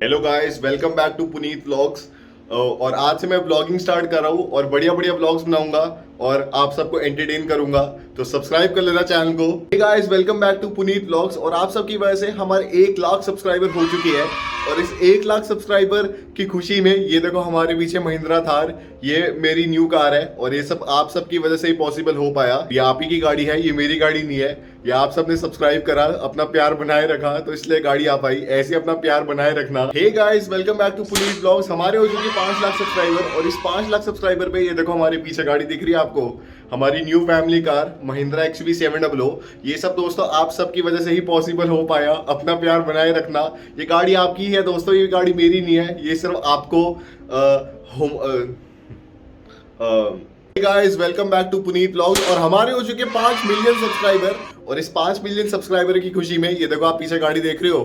Hello guys, welcome back to Puneet vlogs. और आज से मैं व्लॉगिंग स्टार्ट कर रहा हूँ और बढ़िया बढ़िया व्लॉग्स बनाऊंगा और आप सबको एंटरटेन करूंगा। तो सब्सक्राइब कर लेना चैनल को। Hey guys, welcome back to Puneet vlogs. और आप सबकी वजह से हमारे 1 लाख सब्सक्राइबर हो चुकी है और इस 1 लाख सब्सक्राइबर की खुशी में ये देखो हमारे पीछे महिंद्रा थार, ये मेरी न्यू कार है और ये सब आप सबकी वजह से ही पॉसिबल हो पाया। ये आप ही की गाड़ी है, ये मेरी गाड़ी नहीं है। ये आप सबने सब्सक्राइब करा, अपना प्यार बनाए रखा, तो इसलिए गाड़ी आ पाई। ऐसे अपना प्यार बनाए रखना। Hey guys, welcome back to Puneet vlogs. हमारे हो चुके 5 लाख सब्सक्राइबर और इस 5 लाख सब्सक्राइबर पे ये देखो हमारे पीछे गाड़ी दिख रही है आपको, हमारी new family car Mahindra XUV700। ये सब दोस्तों आप सबकी वजह से ही पॉसिबल हो पाया। अपना प्यार बनाए रखना। ये गाड़ी आपकी है दोस्तों, ये गाड़ी मेरी नहीं है। ये सिर्फ आपको guys, welcome back to Puneet vlogs. और हमारे हो चुके 5 मिलियन सब्सक्राइबर और इस 5 मिलियन सब्सक्राइबर की खुशी में ये देखो आप पीछे गाड़ी देख रहे हो,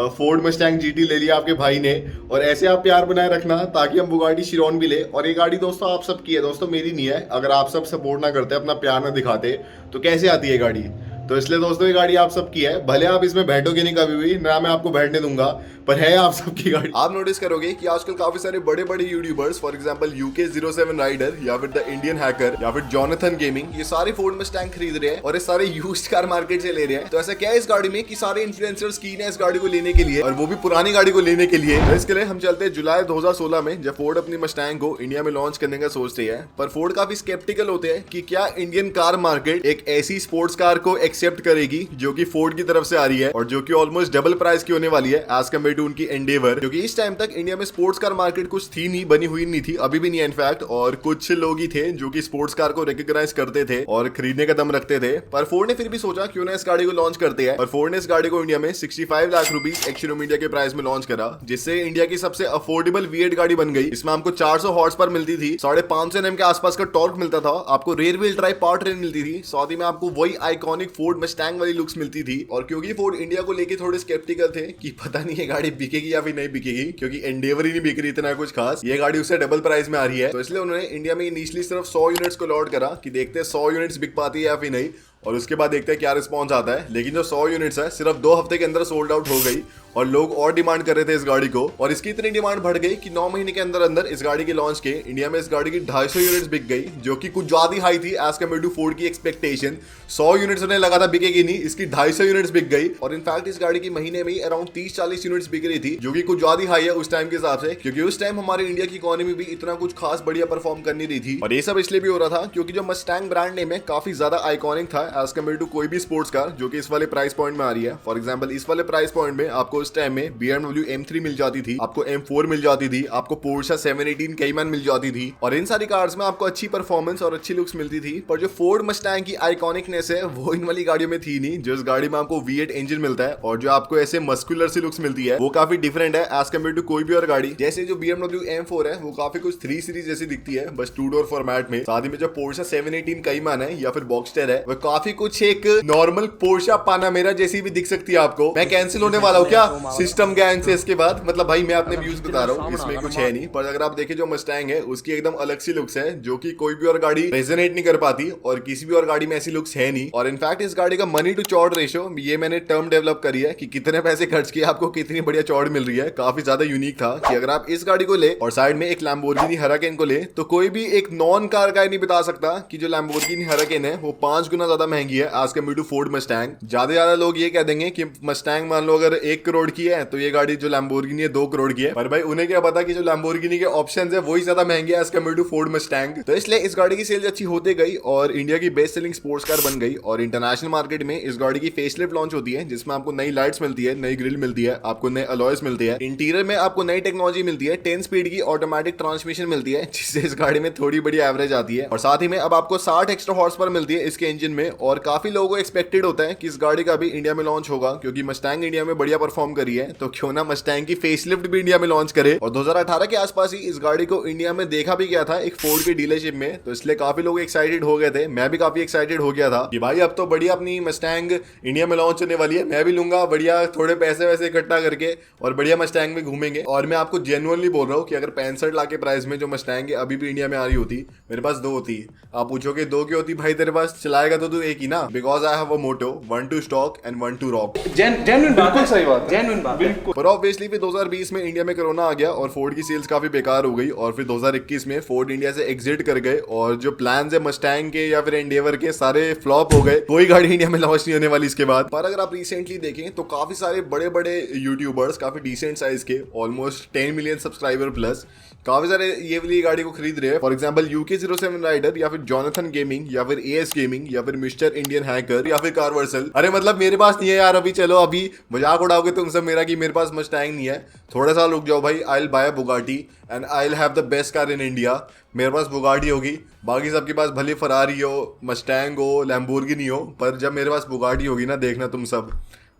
फोर्ड मस्टैंग GT ले लिया आपके भाई ने। और ऐसे आप प्यार बनाए रखना ताकि हम बुगाटी शिरोन भी ले। और ये गाड़ी दोस्तों आप सबकी है दोस्तों, मेरी नहीं है। अगर आप सब सपोर्ट ना करते, अपना प्यार ना दिखाते, तो कैसे आती है गाड़ी। तो इसलिए दोस्तों ये गाड़ी आप सबकी है। भले आप इसमें बैठोगे नहीं कभी भी, ना मैं आपको बैठने दूंगा, पर है आप सबकी गाड़ी। आप नोटिस करोगे कि आजकल काफी सारे बड़े बड़े YouTubers, for example UK07 rider या फिर द इंडियन हैकर या फिर जॉनथन गेमिंग, ये सारे फोर्ड मस्टैंग खरीद रहे हैं और ये सारे यूज्ड कार मार्केट से ले रहे हैं। तो ऐसा क्या है इस गाड़ी में कि सारे इन्फ्लुएंसर्स कीन है इस गाड़ी को लेने के लिए, और वो भी पुरानी गाड़ी को लेने के लिए। तो इसके लिए हम चलते हैं जुलाई 2016 में, जब फोर्ड अपनी मस्टैंग को इंडिया में लॉन्च करने का सोचते हैं। पर फोर्ड काफी स्केप्टिकल होते हैं कि क्या इंडियन कार मार्केट एक ऐसी स्पोर्ट्स कार को एक्सेप्ट करेगी जो कि फोर्ड की तरफ से आ रही है और जो कि ऑलमोस्ट डबल प्राइस की होने वाली है एज कम्पेयर टू उनकी एंडेवर। क्योंकि इस टाइम तक इंडिया में स्पोर्ट्स कार मार्केट कुछ थी नहीं, बनी हुई नहीं थी, अभी भी नहीं है इनफैक्ट। और कुछ लोग ही थे जो कि स्पोर्ट्स कार को रिकॉग्नाइज करते थे और खरीदने का दम रखते थे। पर फोर्ड ने फिर भी सोचा क्यों ना इस गाड़ी को लॉन्च करते हैं। और फोर्ड ने इस गाड़ी को इंडिया में 65 lakh rupees ex showroom India के प्राइस में लॉन्च करा, जिससे इंडिया की सबसे अफोर्डेबल V8 गाड़ी बन गई। इसमें हमको 400 हॉर्स पर मिलती थी, 550 Nm के आसपास का टॉर्क मिलता था, आपको rear wheel drive power train मिलती थी, साथ ही में आपको वही आइकॉनिक फोर्ड मस्टैंग वाली लुक्स मिलती थी। और क्योंकि फोर्ड इंडिया को लेके थोड़े स्केप्टिकल थे कि पता नहीं ये गाड़ी बिकेगी या फिर नहीं बिकेगी, क्योंकि एंडेवर ही नहीं बिक रही इतना कुछ खास, ये गाड़ी उससे डबल प्राइस में आ रही है। तो इसलिए उन्होंने इंडिया में इनिशियली सिर्फ 100 यूनिट्स को लॉट करा कि देखते हैं 100 यूनिट्स बिक पाती है या फिर नहीं, और उसके बाद देखते हैं क्या रिस्पॉन्स आता है। लेकिन जो 100 यूनिट्स है सिर्फ 2 हफ्ते के अंदर सोल्ड आउट हो गई और लोग और डिमांड कर रहे थे इस गाड़ी को। और इसकी इतनी डिमांड बढ़ गई कि 9 महीने के अंदर अंदर इस गाड़ी के लॉन्च के इंडिया में इस गाड़ी की 250 यूनिट्स बिक गई, जो कि कुछ ज्यादा हाई थी एज कम्पेयर टू फोर्ड की एक्सपेक्टेशन। 100 यूनिट्स उन्हें लगा था बिकेगी नहीं, इसकी 250 यूनिट्स बिक गई। और इनफैक्ट इस गाड़ी की महीने में अराउंड 30-40 यूनिट्स बिक रही थी, जो कि कुछ ज्यादा हाई है उस टाइम के हिसाब से, क्योंकि उस टाइम हमारे इंडिया की इकोनॉमी भी इतना कुछ खास बढ़िया परफॉर्म कर नहीं रही थी। और ये सब इसलिए भी हो रहा था क्योंकि जो मस्टैंग ब्रांड नेम है काफी ज्यादा आइकॉनिक था एज कम्पेयर टू कोई भी स्पोर्ट्स कार जो कि इस वाले प्राइस पॉइंट में आ रही है। फॉर एग्जांपल इस वाले प्राइस पॉइंट में आपको उस टाइम में BMW M3 मिल जाती थी, आपको M4 मिल जाती थी, आपको Porsche 718 Cayman मिल जाती थी, और इन सारी कार्स में आपको अच्छी परफॉर्मेंस और अच्छी लुक्स मिलती थी। पर जो फोर्ड मस्टैंग की आइकॉनिकनेस है वो इन वाली गाड़ियों में थी नहीं। जो इस गाड़ी में आपको V8 इंजन मिलता है और जो आपको ऐसे मस्कुलर सी लुक्स मिलती है वो काफी डिफरेंट है एज कम्पेयर टू कोई भी और गाड़ी। जैसे जो BMW M4 है वो काफी कुछ 3 सीरीज जैसी दिखती है, बस 2 डोर फॉर्मेट में। साथ ही में जो Porsche 718 Cayman है या फिर बॉक्सटर है वो काफी कुछ एक नॉर्मल Porsche Panamera जैसी भी दिख सकती है आपको। मैं कैंसिल होने वाला हूँ क्या सिस्टम गैंग से इसके बाद, मतलब भाई मैं अपने व्यूज बता रहा हूँ, इसमें कुछ है नहीं। पर अगर आप देखें जो मस्टैंग है उसकी एकदम अलग सी लुक्स है जो कि कोई भी और गाड़ी रेजोनेट नहीं कर पाती और किसी भी और गाड़ी में ऐसी लुक्स है नहीं। और इनफैक्ट इस गाड़ी का मनी टू चौड़ रेशो ये मैंने टर्म डेवलप करी है कि कितने पैसे खर्च किए आपको कितनी बढ़िया चौड़ मिल रही है। काफी ज्यादा यूनिक था कि अगर आप इस गाड़ी को ले और साइड में एक लैम्बोर्गिनी हराकेन को ले तो कोई भी एक नॉन कार गाय नहीं बता सकता कि जो लैम्बोर्गिनी हराकेन है वो 5 गुना ज्यादा महंगी है as compared to Ford Mustang. ज्यादा लोग ये कह देंगे कि मस्टैंग मान लो अगर 1 करोड़ की है तो ये गाड़ी जो लैम्बोर्गिनी है 2 करोड़ की है। पर भाई उन्हें क्या पता कि जो लैम्बोर्गिनी के ऑप्शंस है वही ज्यादा महंगे as compared to Ford Mustang. तो इसलिए इस गाड़ी की सेल्स अच्छी होते गई और इंडिया की बेस्ट सेलिंग स्पोर्ट्स कार बन गई। और इंटरनेशनल मार्केट में इस गाड़ी की फेसलिफ्ट लॉन्च होती है जिसमें आपको नई लाइट्स मिलती है, नई ग्रिल मिलती है, आपको नए अलॉयज मिलते हैं, इंटीरियर में आपको नई टेक्नोलॉजी मिलती है, 10 स्पीड की ऑटोमेटिक ट्रांसमिशन मिलती है जिससे इस गाड़ी में थोड़ी बड़ी एवरेज आती है। और साथ ही में अब आपको 60 एक्स्ट्रा हॉर्स पर मिलती है इसके इंजन में। और काफी लोगों को एक्सपेक्टेड होता है कि इस गाड़ी का भी इंडिया में लॉन्च होगा क्योंकि मस्टैंग इंडिया में बढ़िया परफॉर्म करी है, तो क्यों ना मस्टैंग की फेसलिफ्ट भी इंडिया में लॉन्च करे। और 2018 के आसपास ही इस गाड़ी को इंडिया में देखा भी गया था एक फोर्ड की डीलरशिप में, तो इसलिए काफी लोग एक्साइटेड हो गए थे। मैं भी काफी एक्साइटेड हो गया था कि भाई अब तो बढ़िया अपनी मस्टैंग इंडिया में लॉन्च होने वाली है, मैं भी लूंगा बढ़िया थोड़े पैसे वैसे इकट्ठा करके और बढ़िया मस्टैंग में घूमेंगे। और मैं आपको जेन्युइनली बोल रहा हूँ कि अगर 65 लाख के प्राइस में जो मस्टैंग अभी भी इंडिया में आ रही होती, मेरे पास 2 होती। आप पूछोगे 2 क्यों होती भाई तेरे पास, चलाएगा तो तू एक ही ना, because I have a motto 1 to stock and 1 to rock. Genuine बात है, सही बात, जेन्युइन बात है। पर ऑब्वियसली फिर 2020 में इंडिया में कोरोना आ गया और फोर्ड की सेल्स काफी बेकार हो गई और फिर 2021 में फोर्ड इंडिया से एग्जिट कर गए और जो प्लान्स है मस्टैंग के या फिर एंडेवर के सारे फ्लॉप हो गए, कोई गाड़ी इंडिया में लॉन्च नहीं होने वाली इसके बाद। पर अगर आप रिसेंटली देखें तो काफी सारे बड़े बड़े यूट्यूबर्स, काफी डिसेंट साइज के, ऑलमोस्ट 10 मिलियन सब्सक्राइबर प्लस, काफी सारे ये वाली गाड़ी को खरीद रहे हैं। फॉर एग्जांपल UK07 राइडर या फिर जॉनथन गेमिंग या फिर AS गेमिंग या फिर मिस्टर इंडियन हैकर या फिर कारवर्सल। अरे मतलब मेरे पास नहीं है यार अभी, चलो अभी मजाक उड़ाओगे तुम सब मेरा कि मेरे पास मस्टैंग नहीं है, थोड़ा सा रुक जाओ भाई, I will buy Bugatti and I will have the best car in India. मेरे पास बुगाटी होगी, बाकी सबके पास भले फरारी हो, मस्टैंग हो, लैम्बोर्गिनी हो, पर जब मेरे पास बुगाटी होगी ना, देखना तुम सब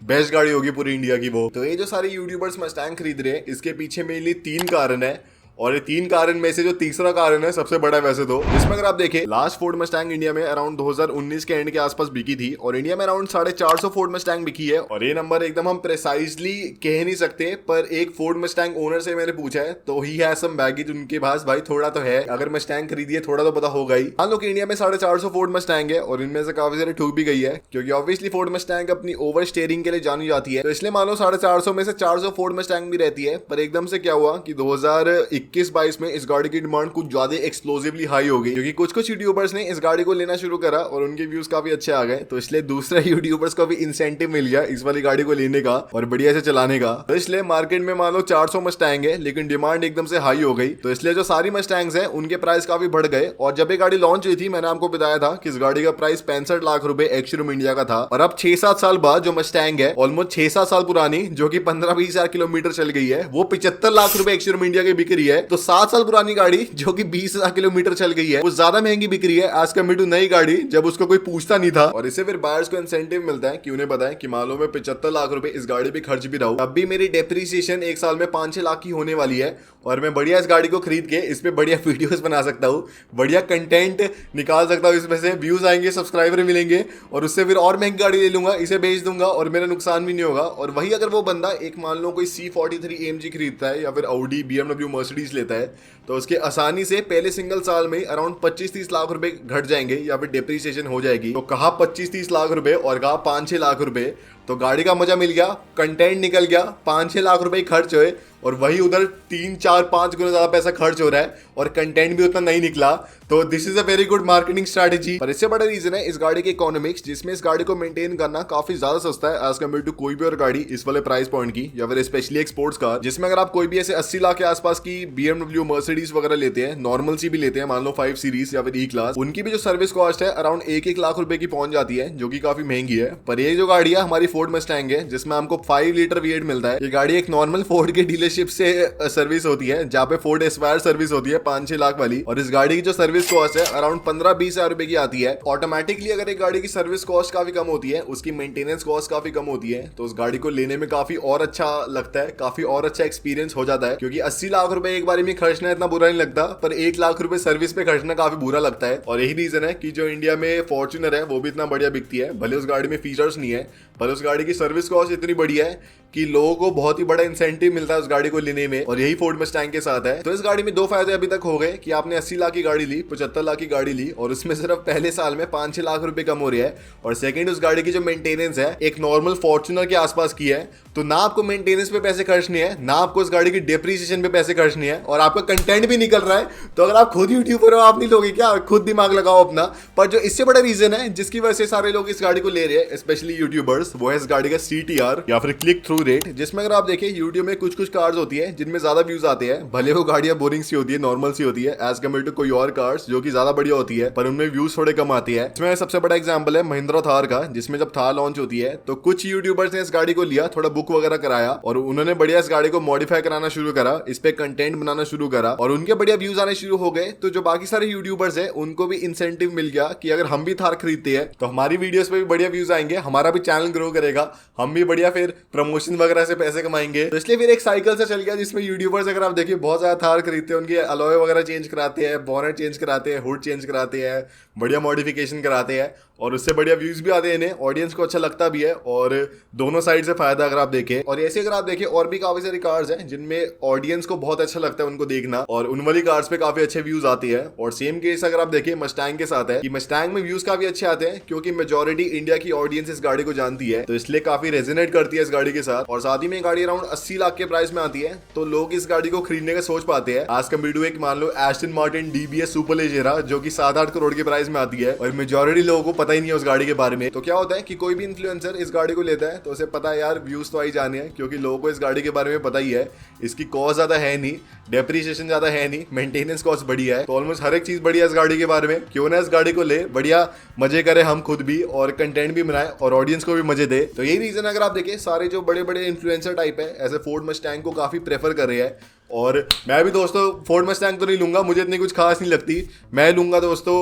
बेस्ट गाड़ी होगी पूरी इंडिया की वो। तो ये जो सारे यूट्यूबर्स मस्टैंग खरीद रहे हैं, इसके पीछे मेनली 3 कारण है और ये 3 कारण में से जो तीसरा कारण है सबसे बड़ा है वैसे तो, जिसमें अगर आप देखें लास्ट फोर्ड मस्टैंग इंडिया में अराउंड 2019 के एंड के आसपास बिकी थी और इंडिया में अराउंड 450 फोर्ड मस्टैंग बिकी है। और ये नंबर एकदम हम प्रिसाइजली कह नहीं सकते, पर एक फोर्ड मस्टैंग ओनर से मैंने पूछा है तो ही हैज सम बैगेज उनके पास, भाई थोड़ा तो है, अगर मस्टैंग खरीदी है थोड़ा तो पता होगा ही। मान लो कि इंडिया में 450 फोर्ड मस्टैंग है और इनमें से काफी सारे ठुक भी गई है, क्योंकि ऑब्वियसली फोर्ड मस्टैंग अपनी ओवर स्टीयरिंग के लिए जानी जाती है, तो इसलिए मान लो 450 में से 400 फोर्ड मस्टैंग भी रहती है। पर एकदम से क्या हुआ कि 2021-22 में इस गाड़ी की डिमांड कुछ ज्यादा एक्सप्लोसिवली हाई हो गई, क्योंकि कुछ यूट्यूबर्स ने इस गाड़ी को लेना शुरू करा और उनके व्यूज काफी अच्छे आ गए, तो इसलिए दूसरे यूट्यूबर्स को भी इंसेंटिव मिल गया इस वाली गाड़ी को लेने का और बढ़िया से चलाने का। तो इसलिए मार्केट में मान लो 400 मस्टैंग है लेकिन डिमांड एकदम से हाई हो गई, तो इसलिए जो सारी मस्टैंग्स है उनके प्राइस काफी बढ़ गए। और जब ये गाड़ी लॉन्च हुई थी मैंने आपको बताया था कि इस गाड़ी का प्राइस 65 लाख रुपए एक्स-शोरूम इंडिया का था, और अब 6-7 साल बाद जो मस्टैंग है ऑलमोस्ट 6-7 साल पुरानी, जो कि 15-20 हजार किलोमीटर चल गई है, वो 75 लाख रुपए एक्स-शोरूम इंडिया की बिक रही है। तो 7 साल पुरानी गाड़ी जो कि 20,000 किलोमीटर चल गई है, वो ज्यादा महंगी बिक रही है एज कम्पेयर टू नई गाड़ी जब उसको कोई पूछता नहीं था। और इससे फिर बायर्स को इंसेंटिव मिलता है कि उन्हें पता है कि मान लो मैं 75 लाख रुपए इस गाड़ी पे खर्च भी रहा हूं, तब भी मेरी डेप्रिसिएशन एक साल में 5-6 लाख की होने वाली है और मैं बढ़िया इस गाड़ी को खरीद के इस पे बढ़िया वीडियोस बना सकता हूँ, बढ़िया कंटेंट निकाल सकता हूँ, इसमें से व्यूज आएंगे, सब्सक्राइबर मिलेंगे और उससे फिर और महंगी गाड़ी ले लूंगा, इसे बेच दूंगा और मेरा नुकसान भी नहीं होगा। और वही अगर वो बंदा एक मान लो कोई C43 AMG खरीदता है या फिर Audi, BMW, मर्सिडीज लेता है, तो उसके आसानी से पहले सिंगल साल में अराउंड 25-30 लाख रुपए घट जाएंगे या फिर डेप्रिसिएशन हो जाएगी। तो कहा 25-30 लाख रुपए और कहा 5-6 लाख रुपए, तो गाड़ी का मजा मिल गया, कंटेंट निकल गया, 5-6 लाख रुपए खर्च हुए और वही उधर 3-4-5 गुना ज्यादा पैसा खर्च हो रहा है और कंटेंट भी उतना नहीं निकला। तो this is a very good marketing strategy. पर इससे बड़ा रीजन है इस गाड़ी के इकोनॉमिक्स, जिसमें इस गाड़ी को मेंटेन करना काफी ज्यादा सस्ता है एज कम्पेयर टू कोई भी और गाड़ी इस वाले प्राइस पॉइंट की, या फिर स्पेशली एक स्पोर्ट्स कार, जिसमें अगर आप कोई भी ऐसे 80 लाख के आसपास की BMW, मर्सिडीज वगैरह लेते हैं, नॉर्मल सी भी लेते हैं, मान लो 5 सीरीज या फिर E क्लास, उनकी भी जो सर्विस कॉस्ट है अराउंड 1-1 लाख रुपए की पहुंच जाती है, जो कि काफी महंगी है। पर ये जो गाड़ी है हमारी फोर्ड मस्टैंग है, जिसमें हमको 5 लीटर V8 मिलता है। ये गाड़ी एक नॉर्मल फोर्ड के डीलरशिप से सर्विस होती है, जहां पे फोर्ड एस्पायर सर्विस होती है 5-6 लाख वाली, और इस गाड़ी की जो सर्विस कॉस्ट है अराउंड 15-20 हजार रुपए की आती है। ऑटोमेटिकली अगर एक गाड़ी की सर्विस कॉस्ट काफी कम होती है, उसकी मेंटेनेंस कॉस्ट काफी कम होती है, तो उस गाड़ी को लेने में काफी और अच्छा लगता है, काफी और अच्छा एक्सपीरियंस हो जाता है, क्योंकि 80 लाख रुपए एक बारी में खर्चना इतना बुरा नहीं लगता, पर 1 लाख रुपए सर्विस पे खर्चना काफी बुरा लगता है। और यही रीजन है कि जो इंडिया में फॉर्च्यूनर है वो भी इतना बढ़िया बिकती है, भले उस गाड़ी में फीचर्स नहीं है, पर उस गाड़ी की सर्विस कॉस्ट इतनी बढ़िया है कि लोगों को बहुत ही बड़ा इंसेंटिव मिलता है उस गाड़ी को लेने में, और यही फोर्ड मस्टैंग के साथ है। तो इस गाड़ी में 2 फायदे अभी तक हो गए कि आपने 80 लाख की गाड़ी ली, 75 लाख की गाड़ी ली और उसमें सिर्फ पहले साल में 5-6 लाख रुपए कम हो रही है, और सेकंड उस गाड़ी की जो मेंटेनेंस है एक नॉर्मल फॉर्च्यूनर के आसपास की है, तो ना आपको मेंटेनेंस पे पैसे खर्चने हैं, ना आपको उस गाड़ी की डेप्रिसिएशन पे पैसे खर्चने हैं, और आपका कंटेंट भी निकल रहा है। तो अगर आप खुद यूट्यूबर हो, आप नहीं लोगे क्या? खुद दिमाग लगाओ अपना। पर जो इससे बड़ा रीजन है जिसकी वजह से सारे लोग इस गाड़ी को ले रहे हैं, स्पेशली यूट्यूबर्स, वो है इस गाड़ी का CTR या फिर क्लिक थ्रू रेट, जिसमें अगर आप देखिए यूट्यूब में कुछ कार्स होती है जिनमें ज्यादा व्यूज आते हैं, भले वो गाड़ियां बोरिंग सी होती है, नॉर्मल सी होती है एज कम्पेयर टू कोई और कार्स जो कि ज्यादा बढ़िया होती है, पर उनमें व्यूज थोड़े कम आती है। इसमें सबसे बड़ा एग्जांपल है महिंद्रा थार का, जिसमें जब थार लॉन्च होती है तो कुछ यूट्यूबर्स ने इस गाड़ी को लिया, थोड़ा बुक वगैरह कराया और उन्होंने बढ़िया इस गाड़ी को मॉडिफाई कराना शुरू करा, इस पे कंटेंट बनाना शुरू करा और उनके बढ़िया व्यूज आने शुरू हो गए। तो जो बाकी सारे यूट्यूबर्स हैं उनको भी इंसेंटिव मिल गया कि अगर हम भी थार खरीदते हैं तो हमारी वीडियोस पे भी बढ़िया व्यूज आएंगे, हमारा भी चैनल ग्रो करेगा, हम भी बढ़िया फिर प्रमोशन वगैरह से पैसे कमाएंगे। तो इसलिए फिर एक साइकिल से चल गया जिसमें यूट्यूबर्स अगर आप देखिए बहुत ज्यादा थार खरीदते हैं, उनके अलॉय वगैरह चेंज कराते हैं, बोनेट चेंज कराते हैं, हुड चेंज कराते हैं, बढ़िया मॉडिफिकेशन कराते हैं, और उससे बढ़िया व्यूज भी आते हैं इन्हें, ऑडियंस को अच्छा लगता भी है और दोनों साइड से फायदा अगर आप देखें। और ऐसे अगर आप देखें और भी काफी सारी कार्स हैं जिनमें ऑडियंस को बहुत अच्छा लगता है उनको देखना, और उन वाली कार्स पे काफी अच्छे व्यूज आते हैं। और सेम केस अगर आप देखें मस्टैंग के साथ है कि मस्टैंग में व्यूज काफी अच्छे आते हैं क्योंकि मेजोरिटी इंडिया की ऑडियंस इस गाड़ी को जानती है, तो इसलिए काफी रेजोनेट करती है इस गाड़ी के साथ। और साथ ही में गाड़ी अराउंड 80 लाख के प्राइस में आती है, तो लोग इस गाड़ी को खरीदने का सोच पाते हैं आज कम्पेयर टू एक मान लो एस्टन मार्टिन डीबीएस सुपर लेजेरा जो कि 7-8 करोड़ के प्राइस में आती है, और मेजोरिटी लोगों को पता ही नहीं है उस गाड़ी के बारे में। तो क्या होता है कि कोई भी इन्फ्लुएंसर इस गाड़ी को लेता है तो उसे पता है यार व्यूज तो आई जाने हैं, क्योंकि लोगों को इस गाड़ी के बारे में पता ही है, इसकी कॉस्ट ज्यादा है नहीं, डेप्रिसिएशन ज्यादा है नहीं, मेंटेनेंस कॉस्ट बढ़िया है, तो ऑलमोस्ट हर एक चीज बढ़िया इस गाड़ी के बारे में। क्यों ना इस गाड़ी को ले, बढ़िया मजे करें हम खुद भी और कंटेंट भी बनाए और ऑडियंस को भी मजे दे। तो यही रीजन अगर आप देखें सारे जो बड़े बड़े इन्फ्लुएंसर टाइप है ऐसे फोर्ड मस्टैंग को काफी प्रेफर कर रहे हैं। और मैं भी दोस्तों फोर्ड मस्टैंग तो नहीं लूंगा, मुझे इतनी कुछ खास नहीं लगती, मैं लूंगा दोस्तों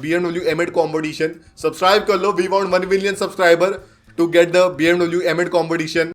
BMW M8 कॉम्पिटिशन। सब्सक्राइब कर लो, we want 1 million subscriber to get the BMW M8 competition.